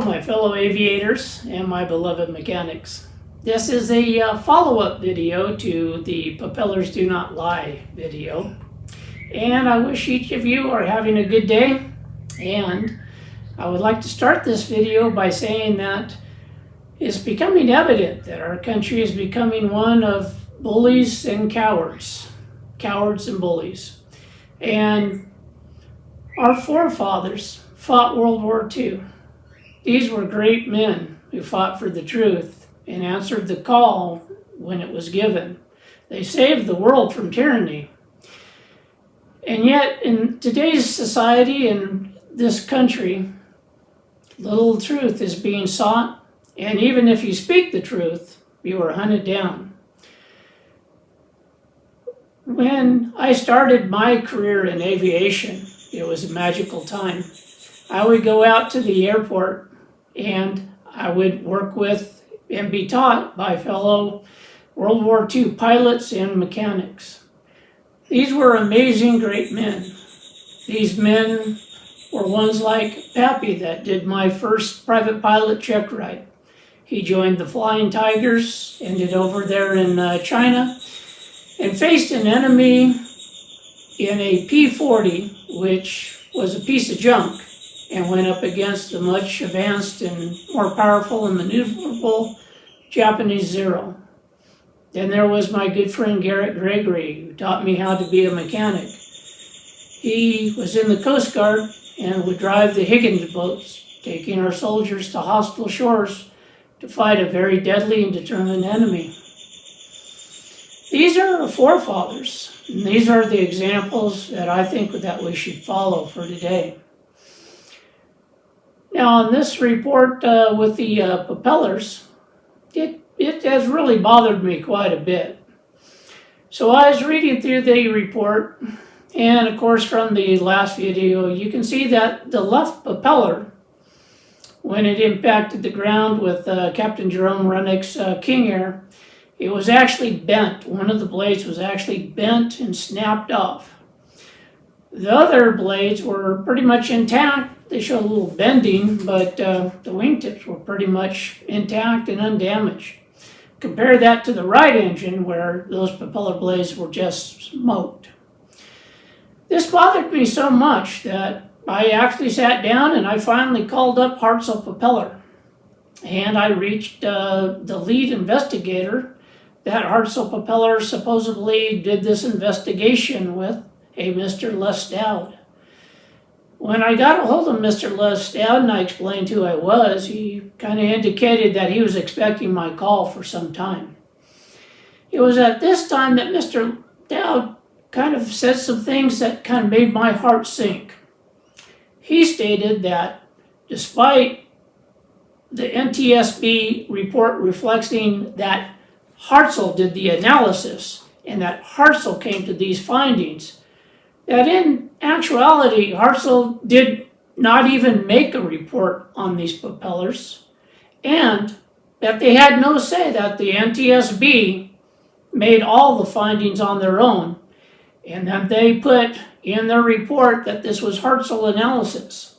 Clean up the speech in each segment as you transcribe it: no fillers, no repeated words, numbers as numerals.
my fellow aviators and my beloved mechanics. This is a follow-up video to the Propellers Do Not Lie video. And I wish each of you are having a good day. And I would like to start this video by saying that it's becoming evident that our country is becoming one of bullies and cowards. Cowards and bullies. And our forefathers fought World War II. These were great men who fought for the truth and answered the call when it was given. They saved the world from tyranny. And yet, in today's society and this country, little truth is being sought, and even if you speak the truth, you are hunted down. When I started my career in aviation, it was a magical time. I would go out to the airport and I would work with and be taught by fellow World War II pilots and mechanics. These were amazing, great men. These men were ones like Pappy that did my first private pilot check ride. He joined the Flying Tigers, ended over there in China, and faced an enemy in a P-40, which was a piece of junk, and went up against the much advanced and more powerful and maneuverable Japanese Zero. Then there was my good friend Garrett Gregory, who taught me how to be a mechanic. He was in the Coast Guard and would drive the Higgins boats, taking our soldiers to hostile shores to fight a very deadly and determined enemy. These are our forefathers, and these are the examples that I think that we should follow for today. Now, on this report with the propellers, it has really bothered me quite a bit. So I was reading through the report, and of course from the last video, you can see that the left propeller, when it impacted the ground with Captain Jerome Rennick's King Air, it was actually bent. One of the blades was actually bent and snapped off. The other blades were pretty much intact. They showed a little bending, but the wingtips were pretty much intact and undamaged. Compare that to the right engine where those propeller blades were just smoked. This bothered me so much that I actually sat down and I finally called up Hartzell Propeller. And I reached the lead investigator that Hartzell Propeller supposedly did this investigation with, a Mr. Les Doud. When I got a hold of Mr. Les Doud and I explained who I was, he kind of indicated that he was expecting my call for some time. It was at this time that Mr. Doud kind of said some things that kind of made my heart sink. He stated that despite the NTSB report reflecting that Hartzell did the analysis and that Hartzell came to these findings, that in actuality Hartzell did not even make a report on these propellers, and that they had no say, that the NTSB made all the findings on their own, and that they put in their report that this was Hartzell analysis.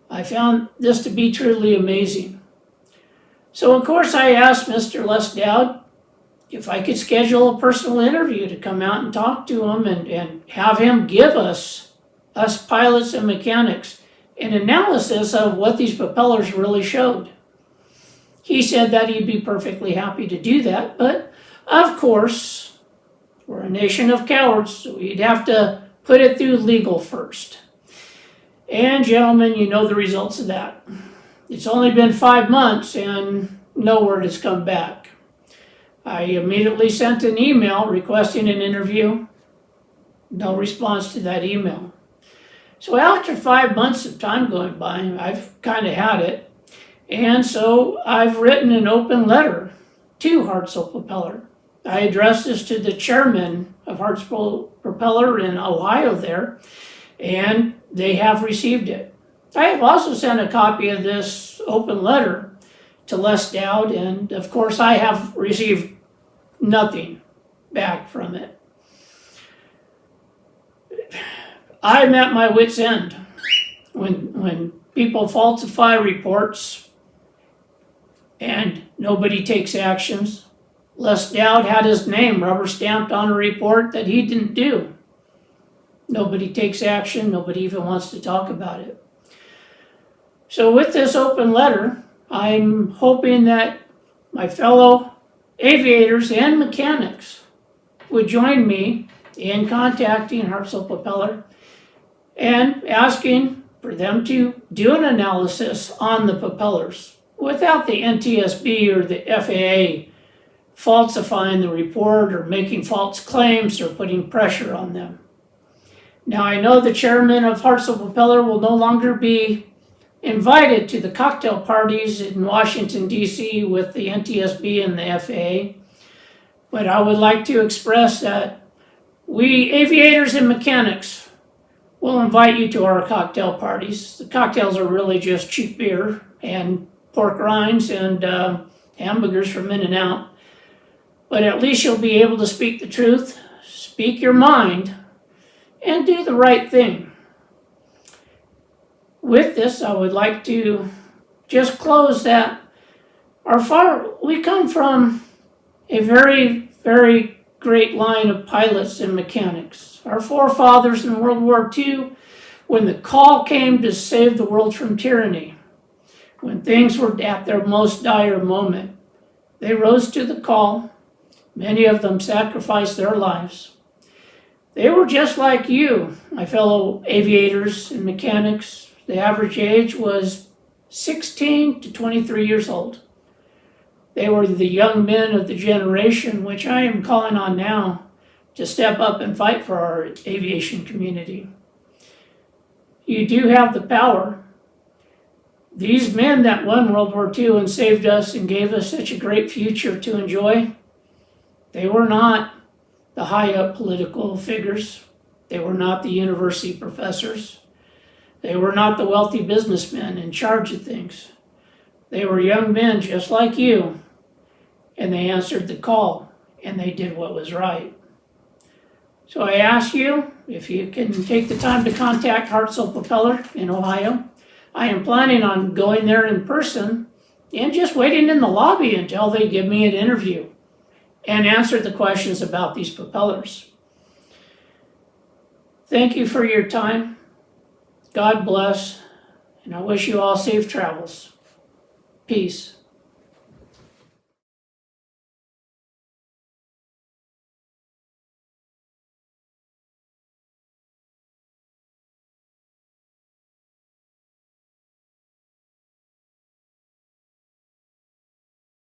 I found this to be truly amazing. So of course I asked Mr. Les Doud if I could schedule a personal interview to come out and talk to him and have him give us pilots and mechanics, an analysis of what these propellers really showed. He said that he'd be perfectly happy to do that, but of course, we're a nation of cowards, so he'd have to put it through legal first. And gentlemen, you know the results of that. It's only been 5 months and no word has come back. I immediately sent an email requesting an interview. No response to that email. So after 5 months of time going by, I've kind of had it. And so I've written an open letter to Hartzell Propeller. I addressed this to the chairman of Hartzell Propeller in Ohio there, and they have received it. I have also sent a copy of this open letter to Les Doud, and of course I have received nothing back from it. I'm at my wit's end when people falsify reports and nobody takes actions. Les Doud had his name rubber stamped on a report that he didn't do. Nobody takes action, nobody even wants to talk about it. So with this open letter, I'm hoping that my fellow aviators and mechanics would join me in contacting Hartzell Propeller and asking for them to do an analysis on the propellers without the NTSB or the FAA falsifying the report or making false claims or putting pressure on them. Now I know the chairman of Hartzell Propeller will no longer be invited to the cocktail parties in Washington, D.C. with the NTSB and the FAA, but I would like to express that we aviators and mechanics will invite you to our cocktail parties. The cocktails are really just cheap beer and pork rinds and hamburgers from In-N-Out, but at least you'll be able to speak the truth, speak your mind, and do the right thing. With this, I would like to just close that we come from a very, very great line of pilots and mechanics. Our forefathers in World War II, when the call came to save the world from tyranny, when things were at their most dire moment, they rose to the call. Many of them sacrificed their lives. They were just like you, my fellow aviators and mechanics. The average age was 16 to 23 years old. They were the young men of the generation, which I am calling on now to step up and fight for our aviation community. You do have the power. These men that won World War II and saved us and gave us such a great future to enjoy, they were not the high-up political figures. They were not the university professors. They were not the wealthy businessmen in charge of things. They were young men just like you, and they answered the call, and they did what was right. So I ask you, if you can take the time to contact Hartzell Propeller in Ohio. I am planning on going there in person and just waiting in the lobby until they give me an interview and answer the questions about these propellers. Thank you for your time. God bless, and I wish you all safe travels. Peace.